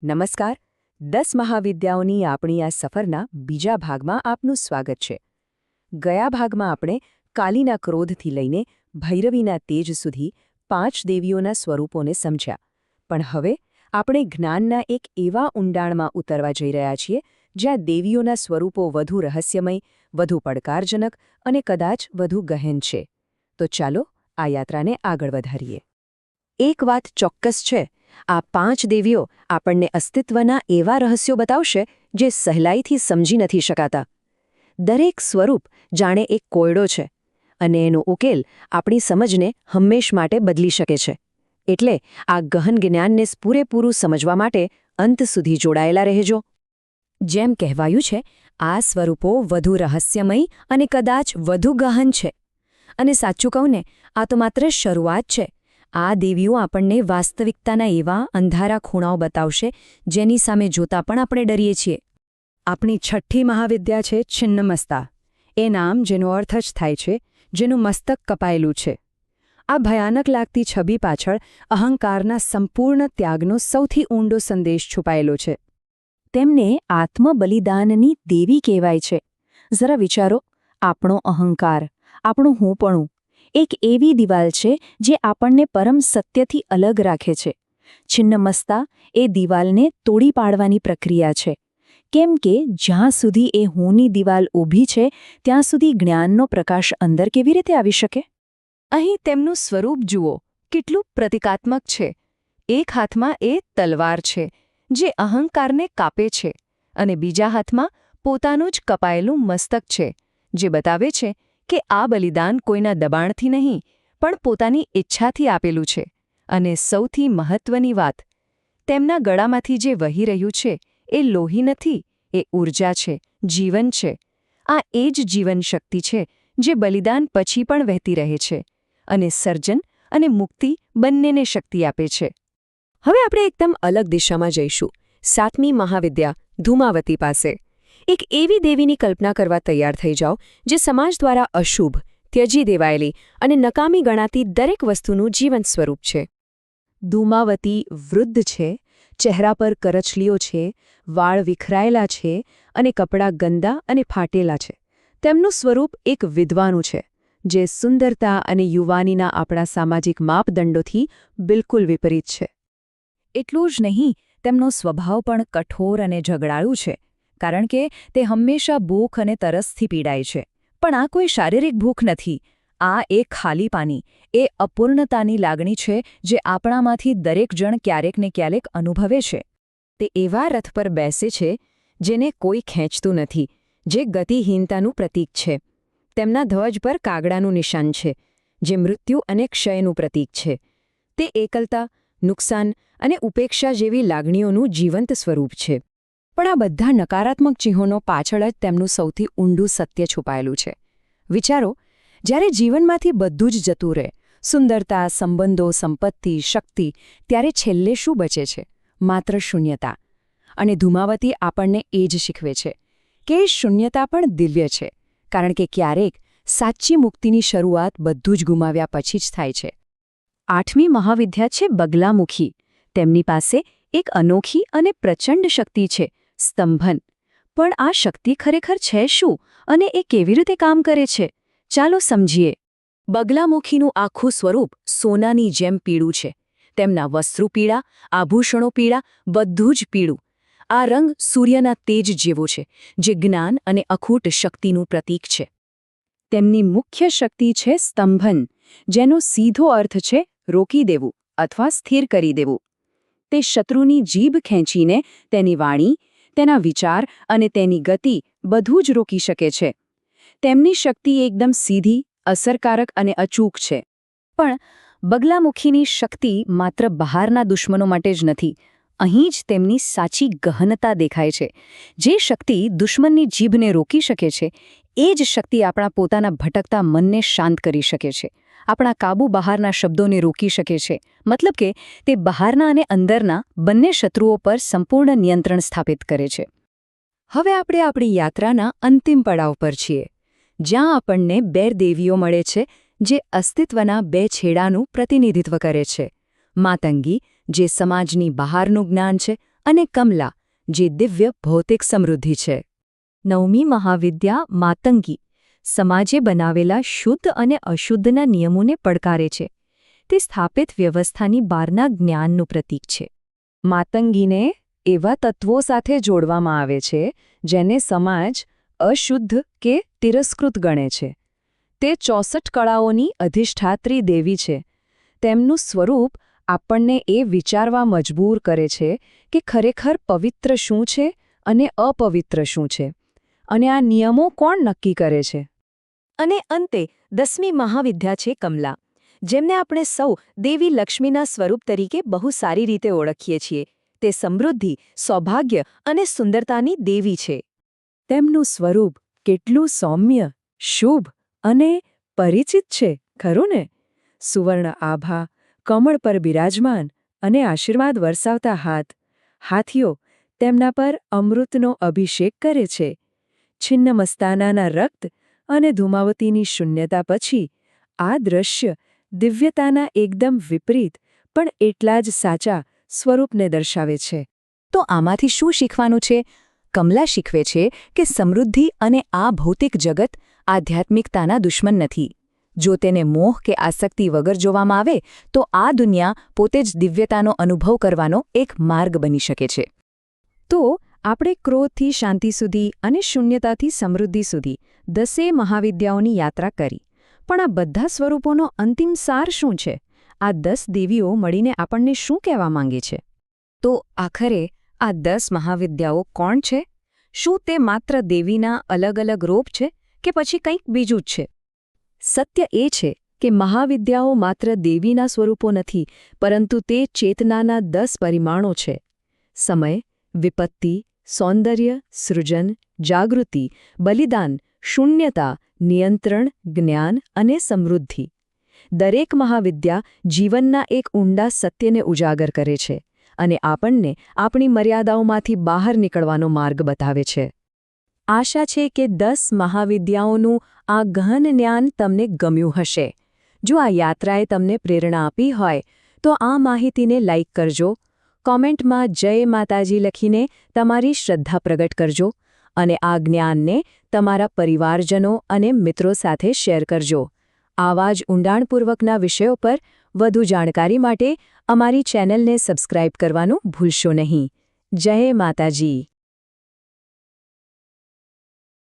નમસ્કાર 10 મહાવિદ્યાઓની આપણી આ સફરના બીજા ભાગમાં આપનું સ્વાગત છે. ગયા ભાગમાં આપણે કાલીના ક્રોધથી લઈને ભૈરવીના તેજ સુધી 5 દેવીઓના સ્વરૂપોને સમજ્યા. પણ હવે આપણે જ્ઞાનના એક એવા ઊંડાણમાં ઉતરવા જઈ રહ્યા છીએ જ્યાં દેવીઓના સ્વરૂપો વધુ રહસ્યમય, વધુ પડકારજનક અને કદાચ વધુ ગહેન છે. તો ચાલો આ યાત્રાને આગળ વધારીએ. એક વાત ચોક્કસ છે, આ 5 દેવીઓ આપણને અસ્તિત્વના એવા રહસ્યો બતાવશે જે સહેલાઈથી સમજી નથી શકાતા. દરેક સ્વરૂપ જાણે એક કોયડો છે અને એનો ઉકેલ આપણી સમજને હંમેશ માટે બદલી શકે છે. એટલે આ ગહન જ્ઞાનને પૂરેપૂરું સમજવા માટે અંત સુધી જોડાયેલા રહેજો. જેમ કહેવાયું છે, આ સ્વરૂપો વધુ રહસ્યમય અને કદાચ વધુ ગહન છે. અને સાચું કહું ને, આ તો માત્ર શરૂઆત છે. આ દેવીઓ આપણને વાસ્તવિકતાના એવા અંધારા ખૂણાઓ બતાવશે જેની સામે જોતા પણ આપણે ડરીએ છીએ. આપણી છઠ્ઠી મહાવિદ્યા છે છિન્નમસ્તા. એ નામ જેનો અર્થ જ થાય છે જેનું મસ્તક કપાયેલું છે. આ ભયાનક લાગતી છબી પાછળ અહંકારના સંપૂર્ણ ત્યાગનો સૌથી ઊંડો સંદેશ છુપાયેલો છે. તેમને આત્મબલિદાનની દેવી કહેવાય છે. જરા વિચારો, આપણો અહંકાર, આપણું હુંપણું એક એવી દિવાલ છે જે આપણને પરમ સત્યથી અલગ રાખે છે. છિન્નમસ્તા એ દિવાલને તોડી પાડવાની પ્રક્રિયા છે. કેમ કે જ્યાં સુધી એ હુંની દિવાલ ઊભી છે ત્યાં સુધી જ્ઞાનનો પ્રકાશ અંદર કેવી રીતે આવી શકે? અહીં તેમનું સ્વરૂપ જુઓ, કેટલું પ્રતિકાત્મક છે. એક હાથમાં એ તલવાર છે જે અહંકારને કાપે છે અને બીજા હાથમાં પોતાનું જ કપાયેલું મસ્તક છે જે બતાવે છે કે આ બલિદાન કોઈના દબાણથી નહીં પણ પોતાની ઈચ્છાથી આપેલું છે. અને સૌથી મહત્વની વાત, તેમના ગળામાંથી જે વહી રહ્યું છે એ લોહી નથી, એ ઊર્જા છે, જીવન છે. આ એ જ જીવન શક્તિ છે જે બલિદાન પછી પણ વહેતી રહે છે અને સર્જન અને મુક્તિ બંનેને શક્તિ આપે છે. હવે આપણે એકદમ અલગ દિશામાં જઈશું. 7મી મહાવિદ્યા ધૂમાવતી પાસે. એક એવી દેવીની કલ્પના કરવા તૈયાર થઈ જાઓ જે સમાજ દ્વારા અશુભ, ત્યજી દેવાયેલી અને નકામી ગણાતી દરેક વસ્તુનું જીવંત સ્વરૂપ છે. ધૂમાવતી વૃદ્ધ છે, ચહેરા પર કરચલીઓ છે, વાળ વિખરાયેલા છે અને કપડાં ગંદા અને ફાટેલા છે. તેમનું સ્વરૂપ એક વિધવાનું છે જે સુંદરતા અને યુવાનીના આપણા સામાજિક માપદંડોથી બિલકુલ વિપરીત છે. એટલું જ નહીં, તેમનો સ્વભાવ પણ કઠોર અને ઝઘડાળુ છે. કારણ કે તે હંમેશા ભૂખ અને તરસથી પીડાય છે. પણ આ કોઈ શારીરિક ભૂખ નથી. આ એક ખાલીપાની, એ અપૂર્ણતાની લાગણી છે જે આપણામાંથી દરેક જણ ક્યારેક ને ક્યારેક અનુભવે છે. તે એવા રથ પર બેસે છે જેને કોઈ ખેંચતું નથી, જે ગતિહીનતાનું પ્રતીક છે. તેમના ધ્વજ પર કાગડાનું નિશાન છે, જે મૃત્યુ અને ક્ષયનું પ્રતીક છે. તે એકલતા, નુકસાન અને ઉપેક્ષા જેવી લાગણીઓનું જીવંત સ્વરૂપ છે. પણ આ બધા નકારાત્મક ચિહ્નોનો પાછળ જ તેમનું સૌથી ઊંડું સત્ય છુપાયેલું છે. વિચારો, જ્યારે જીવનમાંથી બધું જ જતું રહે, સુંદરતા, સંબંધો, સંપત્તિ, શક્તિ, ત્યારે છેલ્લે શું બચે છે? માત્ર શૂન્યતા. અને ધૂમાવતી આપણને એ જ શીખવે છે કે શૂન્યતા પણ દિવ્ય છે, કારણ કે ક્યારેક સાચી મુક્તિની શરૂઆત બધું જ ગુમાવ્યા પછી જ થાય છે. 8મી મહાવિદ્યા છે બગલામુખી. તેમની પાસે એક અનોખી અને પ્રચંડ શક્તિ છે, સ્તંભન. પણ આ શક્તિ ખરેખર છે શું અને એ કેવી રીતે કામ કરે છે? ચાલો સમજીએ. બગલામુખીનું આખું સ્વરૂપ સોનાની જેમ પીળું છે. તેમના વસ્ત્રો પીળા, આભૂષણો પીળા, બધું જ પીળું. આ રંગ સૂર્યના તેજ જેવો છે, જે જ્ઞાન અને અખૂટ શક્તિનું પ્રતીક છે. તેમની મુખ્ય શક્તિ છે સ્તંભન, જેનો સીધો અર્થ છે રોકી દેવું અથવા સ્થિર કરી દેવું. તે શત્રુની જીભ ખેંચીને તેની વાણી, તેના વિચાર અને તેની ગતિ બધું જ રોકી શકે છે. તેમની શક્તિ એકદમ સીધી, અસરકારક અને અચૂક છે. પણ બગલામુખીની શક્તિ માત્ર બહારના દુશ્મનો માટે જ નથી. અહીં જ તેમની સાચી ગહનતા દેખાય છે. જે શક્તિ દુશ્મનની જીભને રોકી શકે છે, એ જ શક્તિ આપણા પોતાના ભટકતા મનને શાંત કરી શકે છે. આપણા કાબુ બહારના શબ્દોને રોકી શકે છે. મતલબ કે તે બહારના અને અંદરના બંને શત્રુઓ પર સંપૂર્ણ નિયંત્રણ સ્થાપિત કરે છે. હવે આપણે આપણી યાત્રાના અંતિમ પડાવ પર છીએ, જ્યાં આપણને 2 દેવીઓ મળે છે જે અસ્તિત્વના 2 છેડાનું પ્રતિનિધિત્વ કરે છે. માતંગી, જે સમાજની બહારનું જ્ઞાન છે, અને કમલા, જે દિવ્ય ભૌતિક સમૃદ્ધિ છે. 9મી મહાવિદ્યા માતંગી સમાજે બનાવેલા શુદ્ધ અને અશુદ્ધના નિયમોને પડકારે છે. તે સ્થાપિત વ્યવસ્થાની બહારના જ્ઞાનનું પ્રતીક છે. માતંગીને એવા તત્વો સાથે જોડવામાં આવે છે જેને સમાજ અશુદ્ધ કે તિરસ્કૃત ગણે છે. તે 64 કળાઓની અધિષ્ઠાત્રી દેવી છે. તેમનું સ્વરૂપ આપણને એ વિચારવા મજબૂર કરે છે કે ખરેખર પવિત્ર શું છે અને અપવિત્ર શું છે, અને આ નિયમો કોણ નક્કી કરે છે. અને અંતે 10મી મહાવિદ્યા છે કમલા, જેમને આપણે સૌ દેવી લક્ષ્મીના સ્વરૂપ તરીકે બહુ સારી રીતે ઓળખીએ છીએ. તે સમૃદ્ધિ, સૌભાગ્ય અને સુંદરતાની દેવી છે. તેમનું સ્વરૂપ કેટલું સૌમ્ય, શુભ અને પરિચિત છે, ખરું ને? સુવર્ણ આભા, કમળ પર બિરાજમાન અને આશીર્વાદ વરસાવતા હાથ. હાથીઓ તેમના પર અમૃતનો અભિષેક કરે છે. છિન્નમસ્તાનાના રક્ત અને ધૂમાવતીની શૂન્યતા પછી આ દૃશ્ય દિવ્યતાના એકદમ વિપરીત પણ એટલા જ સાચા સ્વરૂપને દર્શાવે છે. તો આમાંથી શું શીખવાનું છે? કમલા શીખવે છે કે સમૃદ્ધિ અને આ ભૌતિક જગત આધ્યાત્મિકતાના દુશ્મન નથી. જો તેને મોહ કે આસક્તિ વગર જોવામાં આવે તો આ દુનિયા પોતે જ દિવ્યતાનો અનુભવ કરવાનો એક માર્ગ બની શકે છે. તો આપણે ક્રોધથી શાંતિ સુધી અને શૂન્યતાથી સમૃદ્ધિ સુધી 10 મહાવિદ્યાઓની યાત્રા કરી. પણ આ બધા સ્વરૂપોનો અંતિમ સાર શું છે? આ 10 દેવીઓ મળીને આપણને શું કહેવા માંગે છે? તો આખરે આ 10 મહાવિદ્યાઓ કોણ છે? શું તે માત્ર દેવીના અલગ અલગ રૂપ છે કે પછી કંઈક બીજું જ છે? સત્ય એ છે કે મહાવિદ્યાઓ માત્ર દેવીના સ્વરૂપો નથી, પરંતુ તે ચેતનાના 10 પરિમાણો છે. સમય, વિપત્તિ, સૌંદર્ય, સૃજન, જાગૃતિ, બલિદાન, શૂન્યતા, નિયંત્રણ, જ્ઞાન અને સમૃદ્ધિ. દરેક મહાવિદ્યા જીવનના એક ઊંડા સત્યને ઉજાગર કરે છે અને આપણને આપણી મર્યાદાઓમાંથી બહાર નીકળવાનો માર્ગ બતાવે છે. આશા છે કે 10 મહાવિદ્યાઓનું આ ગહન જ્ઞાન તમને ગમ્યું હશે. જો આ યાત્રાએ તમને પ્રેરણા આપી હોય તો આ માહિતીને લાઇક કરજો, કોમેન્ટમાં જય માતાજી લખીને તમારી શ્રદ્ધા પ્રગટ કરજો અને આ જ્ઞાનને તમારા પરિવારજનો અને મિત્રો સાથે શેર કરજો. આવા જ ઊંડાણપૂર્વકના વિષયો પર વધુ જાણકારી માટે અમારી ચેનલને સબસ્ક્રાઇબ કરવાનું ભૂલશો નહીં. જય માતાજી.